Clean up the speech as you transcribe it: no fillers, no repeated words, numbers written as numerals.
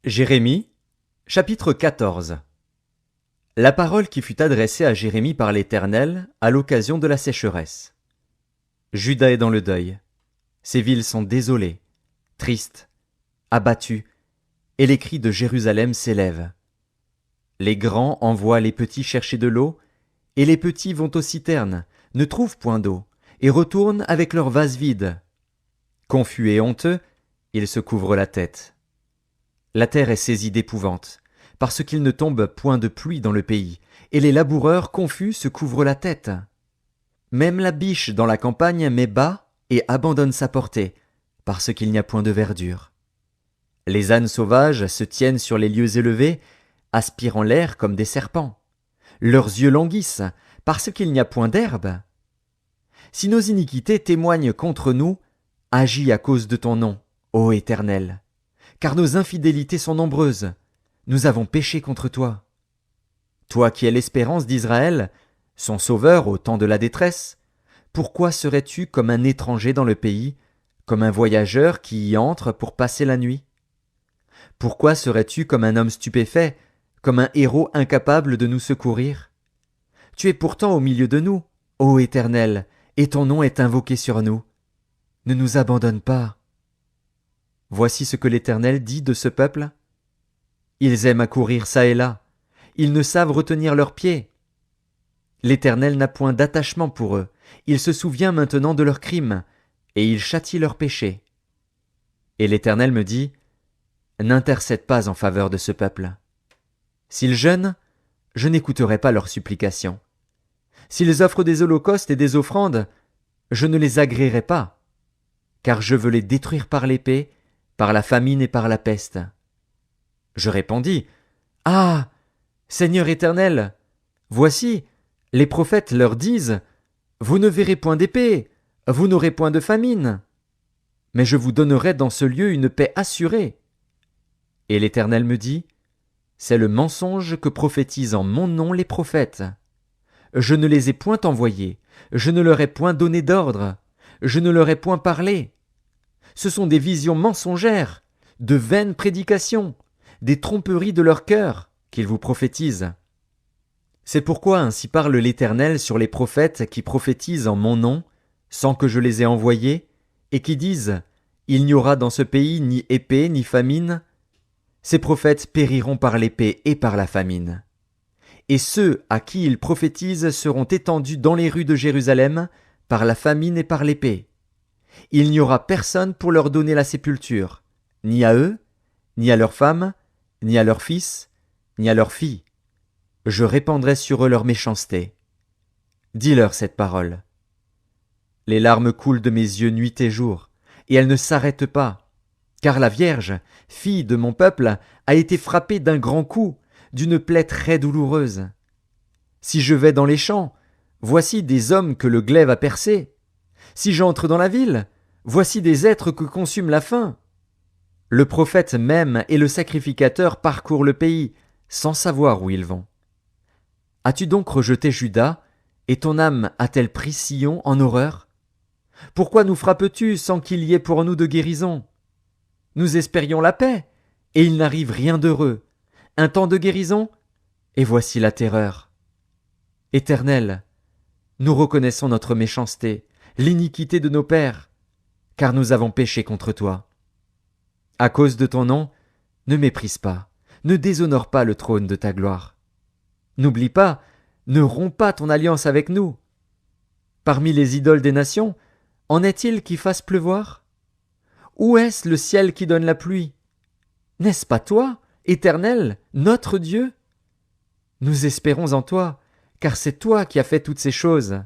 Jérémie, chapitre 14. La parole qui fut adressée à Jérémie par l'Éternel à l'occasion de la sécheresse. Juda est dans le deuil. Ses villes sont désolées, tristes, abattues, et les cris de Jérusalem s'élèvent. Les grands envoient les petits chercher de l'eau, et les petits vont aux citernes, ne trouvent point d'eau, et retournent avec leurs vases vides. Confus et honteux, ils se couvrent la tête. La terre est saisie d'épouvante, parce qu'il ne tombe point de pluie dans le pays, et les laboureurs confus se couvrent la tête. Même la biche dans la campagne met bas et abandonne sa portée, parce qu'il n'y a point de verdure. Les ânes sauvages se tiennent sur les lieux élevés, aspirant l'air comme des serpents. Leurs yeux languissent, parce qu'il n'y a point d'herbe. Si nos iniquités témoignent contre nous, agis à cause de ton nom, ô Éternel. Car nos infidélités sont nombreuses, nous avons péché contre toi. Toi qui es l'espérance d'Israël, son sauveur au temps de la détresse, pourquoi serais-tu comme un étranger dans le pays, comme un voyageur qui y entre pour passer la nuit? Pourquoi serais-tu comme un homme stupéfait, comme un héros incapable de nous secourir? Tu es pourtant au milieu de nous, ô Éternel, et ton nom est invoqué sur nous. Ne nous abandonne pas. Voici ce que l'Éternel dit de ce peuple. Ils aiment à courir çà et là, ils ne savent retenir leurs pieds. L'Éternel n'a point d'attachement pour eux, il se souvient maintenant de leurs crimes, et il châtie leurs péchés. Et l'Éternel me dit, n'intercède pas en faveur de ce peuple. S'ils jeûnent, je n'écouterai pas leurs supplications. S'ils offrent des holocaustes et des offrandes, je ne les agréerai pas, car je veux les détruire par l'épée, par la famine et par la peste. Je répondis, Ah, Seigneur Éternel, voici, les prophètes leur disent, vous ne verrez point d'épée, vous n'aurez point de famine. Mais je vous donnerai dans ce lieu une paix assurée. Et l'Éternel me dit, c'est le mensonge que prophétisent en mon nom les prophètes. Je ne les ai point envoyés, je ne leur ai point donné d'ordre, je ne leur ai point parlé. Ce sont des visions mensongères, de vaines prédications, des tromperies de leur cœur qu'ils vous prophétisent. C'est pourquoi ainsi parle l'Éternel sur les prophètes qui prophétisent en mon nom, sans que je les ai envoyés, et qui disent « Il n'y aura dans ce pays ni épée ni famine ». Ces prophètes périront par l'épée et par la famine. Et ceux à qui ils prophétisent seront étendus dans les rues de Jérusalem par la famine et par l'épée. Il n'y aura personne pour leur donner la sépulture, ni à eux, ni à leurs femmes, ni à leurs fils, ni à leurs filles. Je répandrai sur eux leur méchanceté. Dis-leur cette parole. Les larmes coulent de mes yeux nuit et jour, et elles ne s'arrêtent pas, car la Vierge, fille de mon peuple, a été frappée d'un grand coup, d'une plaie très douloureuse. Si je vais dans les champs, voici des hommes que le glaive a percés. Si j'entre dans la ville, voici des êtres que consume la faim. Le prophète même et le sacrificateur parcourent le pays, sans savoir où ils vont. As-tu donc rejeté Juda, et ton âme a-t-elle pris Sion en horreur? Pourquoi nous frappes-tu sans qu'il y ait pour nous de guérison? Nous espérions la paix, et il n'arrive rien d'heureux. Un temps de guérison, et voici la terreur. Éternel, nous reconnaissons notre méchanceté, l'iniquité de nos pères, car nous avons péché contre toi. À cause de ton nom, ne méprise pas, ne déshonore pas le trône de ta gloire. N'oublie pas, ne romps pas ton alliance avec nous. Parmi les idoles des nations, en est-il qui fassent pleuvoir? Où est-ce le ciel qui donne la pluie? N'est-ce pas toi, Éternel, notre Dieu? Nous espérons en toi, car c'est toi qui as fait toutes ces choses.